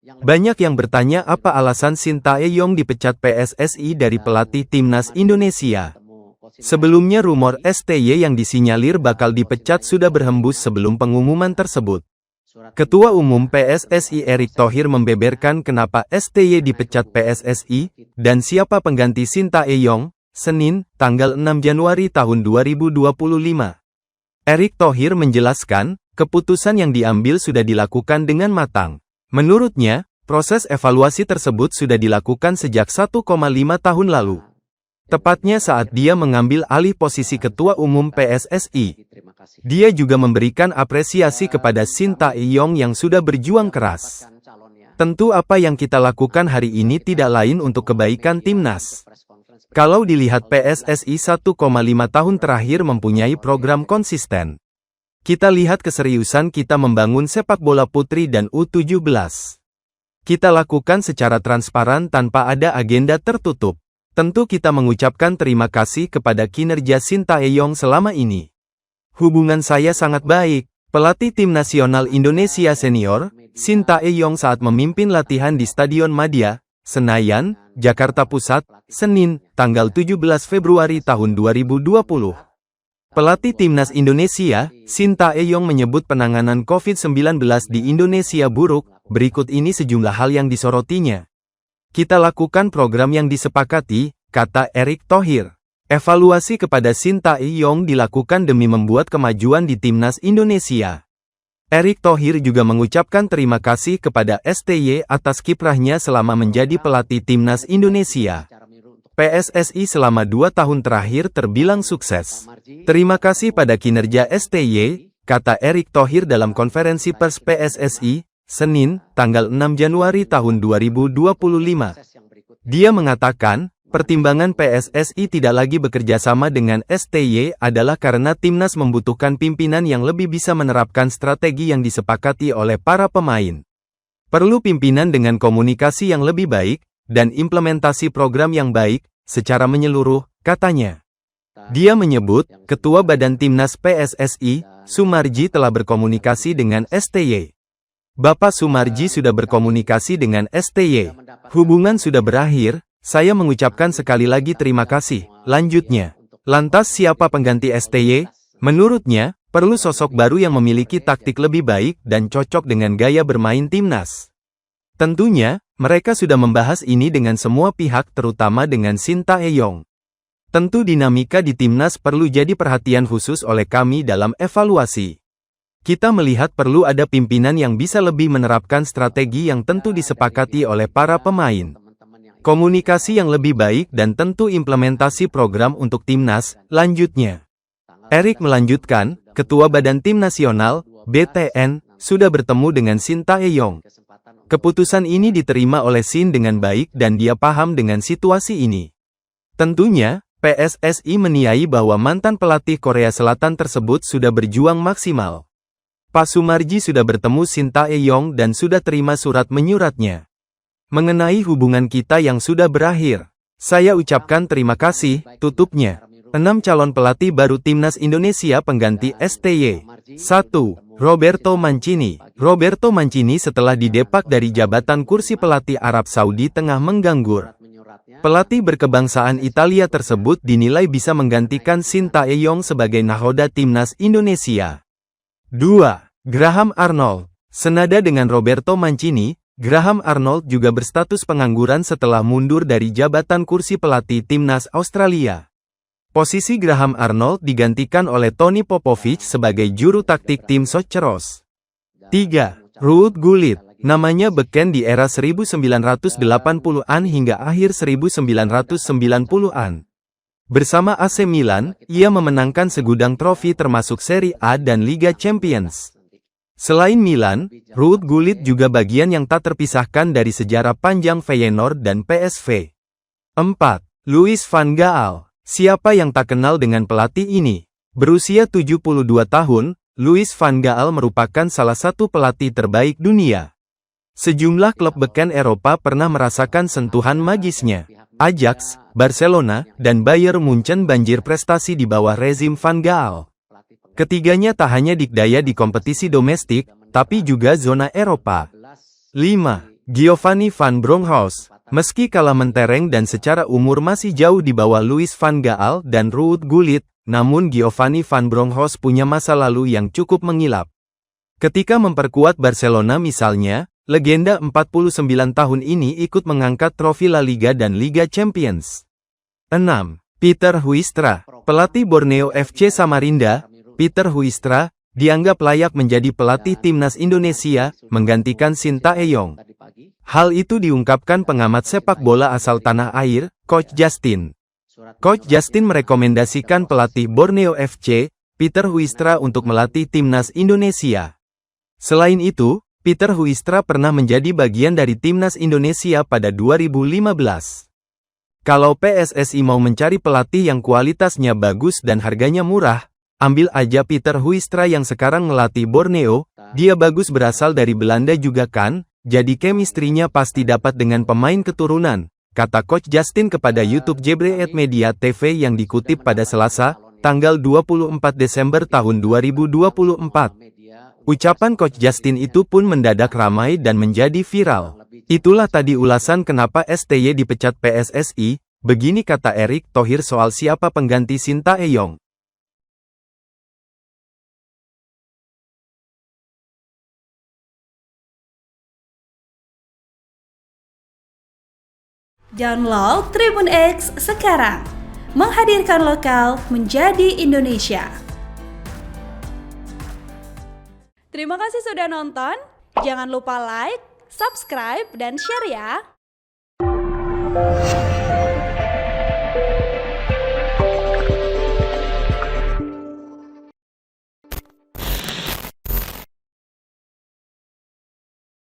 Banyak yang bertanya apa alasan Sintayong dipecat PSSI dari pelatih timnas Indonesia. Sebelumnya rumor STY yang disinyalir bakal dipecat sudah berhembus sebelum pengumuman tersebut. Ketua Umum PSSI Erick Thohir membeberkan kenapa STY dipecat PSSI, dan siapa pengganti Sintayong, Senin, tanggal 6 Januari tahun 2025. Erick Thohir menjelaskan, keputusan yang diambil sudah dilakukan dengan matang. Menurutnya, proses evaluasi tersebut sudah dilakukan sejak 1,5 tahun lalu. Tepatnya saat dia mengambil alih posisi Ketua Umum PSSI. Dia juga memberikan apresiasi kepada Sintayong yang sudah berjuang keras. Tentu apa yang kita lakukan hari ini tidak lain untuk kebaikan timnas. Kalau dilihat PSSI 1,5 tahun terakhir mempunyai program konsisten. Kita lihat keseriusan kita membangun sepak bola putri dan U17. Kita lakukan secara transparan tanpa ada agenda tertutup. Tentu kita mengucapkan terima kasih kepada kinerja Sintayong selama ini. Hubungan saya sangat baik. Pelatih tim nasional Indonesia senior, Sintayong saat memimpin latihan di Stadion Madia, Senayan, Jakarta Pusat, Senin, tanggal 17 Februari tahun 2020. Pelatih timnas Indonesia, Sintayong menyebut penanganan COVID-19 di Indonesia buruk. Berikut ini sejumlah hal yang disorotinya. Kita lakukan program yang disepakati, kata Erick Thohir. Evaluasi kepada Sintayong dilakukan demi membuat kemajuan di timnas Indonesia. Erick Thohir juga mengucapkan terima kasih kepada STY atas kiprahnya selama menjadi pelatih timnas Indonesia. PSSI selama 2 tahun terakhir terbilang sukses. Terima kasih pada kinerja STY, kata Erick Thohir dalam konferensi pers PSSI, Senin, tanggal 6 Januari tahun 2025. Dia mengatakan, pertimbangan PSSI tidak lagi bekerja sama dengan STY adalah karena timnas membutuhkan pimpinan yang lebih bisa menerapkan strategi yang disepakati oleh para pemain. Perlu pimpinan dengan komunikasi yang lebih baik, dan implementasi program yang baik, secara menyeluruh, katanya. Dia menyebut, Ketua Badan Timnas PSSI, Sumarji telah berkomunikasi dengan STY. Bapak Sumarji sudah berkomunikasi dengan STY. Hubungan sudah berakhir, saya mengucapkan sekali lagi terima kasih. Lanjutnya, lantas siapa pengganti STY? Menurutnya, perlu sosok baru yang memiliki taktik lebih baik dan cocok dengan gaya bermain timnas. Tentunya, mereka sudah membahas ini dengan semua pihak terutama dengan Sintayong. Tentu dinamika di timnas perlu jadi perhatian khusus oleh kami dalam evaluasi. Kita melihat perlu ada pimpinan yang bisa lebih menerapkan strategi yang tentu disepakati oleh para pemain. Komunikasi yang lebih baik dan tentu implementasi program untuk timnas, lanjutnya. Erick melanjutkan, Ketua Badan Tim Nasional, BTN, sudah bertemu dengan Sintayong. Keputusan ini diterima oleh Sin dengan baik dan dia paham dengan situasi ini. Tentunya, PSSI meniai bahwa mantan pelatih Korea Selatan tersebut sudah berjuang maksimal. Pak Sumarji sudah bertemu Sintayong dan sudah terima surat menyuratnya. Mengenai hubungan kita yang sudah berakhir, saya ucapkan terima kasih, tutupnya. 6 calon pelatih baru Timnas Indonesia pengganti STY. 1. Roberto Mancini. Roberto Mancini setelah didepak dari jabatan kursi pelatih Arab Saudi tengah mengganggur. Pelatih berkebangsaan Italia tersebut dinilai bisa menggantikan Sintayong sebagai nahoda Timnas Indonesia. 2. Graham Arnold. Senada dengan Roberto Mancini, Graham Arnold juga berstatus pengangguran setelah mundur dari jabatan kursi pelatih Timnas Australia. Posisi Graham Arnold digantikan oleh Tony Popovich sebagai juru taktik tim Socceroos. 3. Ruud Gullit. Namanya beken di era 1980-an hingga akhir 1990-an. Bersama AC Milan, ia memenangkan segudang trofi termasuk Serie A dan Liga Champions. Selain Milan, Ruud Gullit juga bagian yang tak terpisahkan dari sejarah panjang Feyenoord dan PSV. 4. Louis van Gaal. Siapa yang tak kenal dengan pelatih ini? Berusia 72 tahun, Louis van Gaal merupakan salah satu pelatih terbaik dunia. Sejumlah klub beken Eropa pernah merasakan sentuhan magisnya. Ajax, Barcelona, dan Bayern Munchen banjir prestasi di bawah rezim Van Gaal. Ketiganya tak hanya dikdaya di kompetisi domestik, tapi juga zona Eropa. 5. Giovanni van Bronckhorst. Meski kalah mentereng dan secara umur masih jauh di bawah Louis van Gaal dan Ruud Gullit, namun Giovanni van Bronckhorst punya masa lalu yang cukup mengilap. Ketika memperkuat Barcelona misalnya, legenda 49 tahun ini ikut mengangkat trofi La Liga dan Liga Champions. 6. Peter Huistra. Pelatih Borneo FC Samarinda, Peter Huistra, dianggap layak menjadi pelatih timnas Indonesia, menggantikan Sintayong. Hal itu diungkapkan pengamat sepak bola asal tanah air, Coach Justin. Coach Justin merekomendasikan pelatih Borneo FC, Peter Huistra untuk melatih timnas Indonesia. Selain itu, Peter Huistra pernah menjadi bagian dari timnas Indonesia pada 2015. Kalau PSSI mau mencari pelatih yang kualitasnya bagus dan harganya murah, ambil aja Peter Huistra yang sekarang ngelatih Borneo, dia bagus berasal dari Belanda juga kan? Jadi chemistry-nya pasti dapat dengan pemain keturunan, kata Coach Justin kepada YouTube Jebreet Media TV yang dikutip pada Selasa, tanggal 24 Desember tahun 2024. Ucapan Coach Justin itu pun mendadak ramai dan menjadi viral. Itulah tadi ulasan kenapa STY dipecat PSSI, begini kata Erick Thohir soal siapa pengganti Sintayong. Download Tribun X sekarang, menghadirkan lokal menjadi Indonesia. Terima kasih sudah nonton, jangan lupa like, subscribe, dan share ya!